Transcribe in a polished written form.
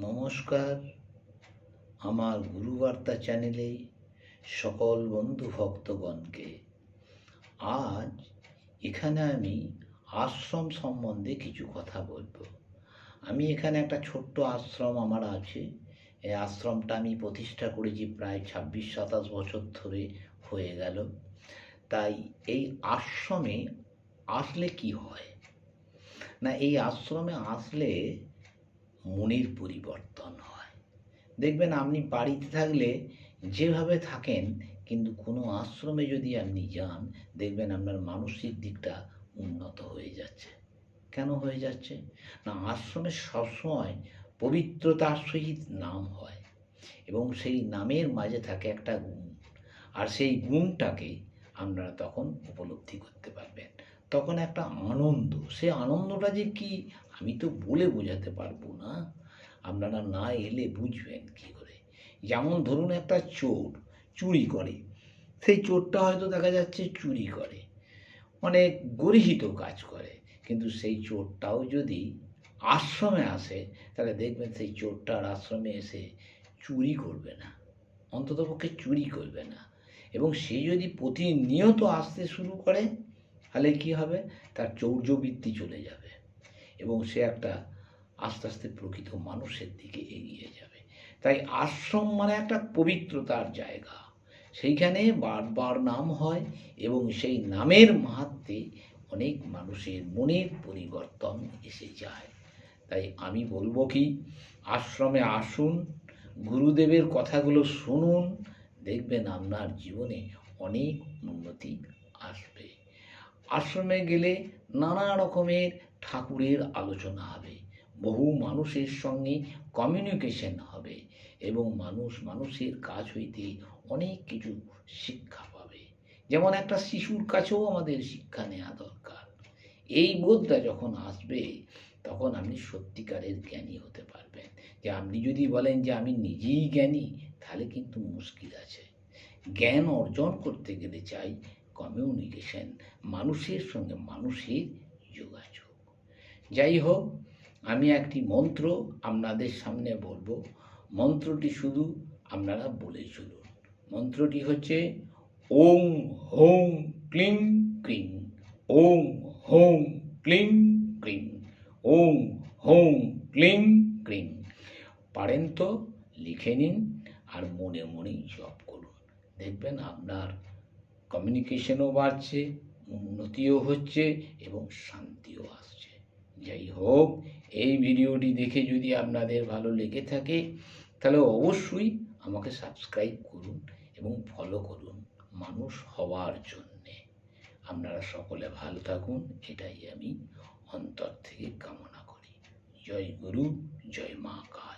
নমস্কার। আমার গুরুবার্তা চ্যানেলে সকল বন্ধু ভক্তগণকে আজ এখানে আমি আশ্রম সম্বন্ধে কিছু কথা বলবো। আমি এখানে একটা ছোট্ট আশ্রম আমার আছে। এই আশ্রমটা আমি প্রতিষ্ঠা করেছি প্রায় 26-27 বছর ধরে হয়ে গেল। তাই এই আশ্রমে আসলে কি হয় না, এই আশ্রমে আসলে মনের পরিবর্তন হয়। দেখবেন আপনি বাড়িতে থাকলে যেভাবে থাকেন, কিন্তু কোনো আশ্রমে যদি আপনি যান, দেখবেন আপনার মানসিক দিকটা উন্নত হয়ে যাচ্ছে। কেন হয়ে যাচ্ছে না, আশ্রমে সবসময় পবিত্রতার সহিত নাম হয় এবং সেই নামের মাঝে থাকে একটা গুণ, আর সেই গুণটাকে আপনারা তখন উপলব্ধি করতে পারবেন। তখন একটা আনন্দ, সে আনন্দটা যে কি আমি তো বলে বোঝাতে পারবো না, আপনারা না এলে বুঝবেন কি করে। যেমন ধরুন একটা চোর চুরি করে, সেই চোরটা হয়তো দেখা যাচ্ছে চুরি করে, অনেক গর্হিত কাজ করে, কিন্তু সেই চোরটাও যদি আশ্রমে আসে, তাহলে দেখবেন সেই চোরটা আর আশ্রমে এসে চুরি করবে না, অন্ততপক্ষে চুরি করবে না। এবং সে যদি প্রতিনিয়ত আসতে শুরু করে, তাহলে কি হবে, তার চৌর্যবৃত্তি চলে যাবে এবং সে একটা আস্তে আস্তে প্রকৃত মানুষের দিকে এগিয়ে যাবে। তাই আশ্রম মানে একটা পবিত্রতার জায়গা, সেইখানে বারবার নাম হয় এবং সেই নামের মাহাত্ম্যে অনেক মানুষের মনের পরিবর্তন এসে যায়। তাই আমি বলবো কি, আশ্রমে আসুন, গুরুদেবের কথাগুলো শুনুন, দেখবেন আপনার জীবনে অনেক উন্নতি আসবে। আশ্রমে গেলে নানা রকমের ঠাকুরের আলোচনা হবে, বহু মানুষের সঙ্গে কমিউনিকেশন হবে এবং মানুষের কাছ হইতে অনেক কিছু শিক্ষা পাবে। যেমন একটা শিশুর কাছেও আমাদের শিক্ষা নেওয়া দরকার। এই বোধটা যখন আসবে, তখন আপনি সত্যিকারের জ্ঞানী হতে পারবেন। যে আপনি যদি বলেন যে আমি নিজেই জ্ঞানী, তাহলে কিন্তু মুশকিল আছে। জ্ঞান অর্জন করতে গেলে চাই কমিউনিকেশন, মানুষের সঙ্গে মানুষের যোগাযোগ। যাই হোক, আমি একটি মন্ত্র আপনাদের সামনে বলবো। মন্ত্রটি শুধু আপনারা বলে চলুন। মন্ত্রটি হচ্ছে ওং হোং ক্লিং ক্রিং, ওং হোং ক্লিং ক্রিং, ওং হোং ক্লিং ক্রিং। পারেন তো লিখে নিন আর মনে মনেই জপ করুন। দেখবেন আপনার কমিউনিকেশনও বাড়ছে, উন্নতিও হচ্ছে এবং শান্তিও আসছে। যাই হোক, এই ভিডিওটি দেখে যদি আপনাদের ভালো লেগে থাকে, তাহলে অবশ্যই আমাকে সাবস্ক্রাইব করুন এবং ফলো করুন মানুষ হওয়ার জন্যে। আপনারা সকলে ভালো থাকুন, এটাই আমি অন্তর থেকে কামনা করি। জয় গুরু, জয় মা কালী।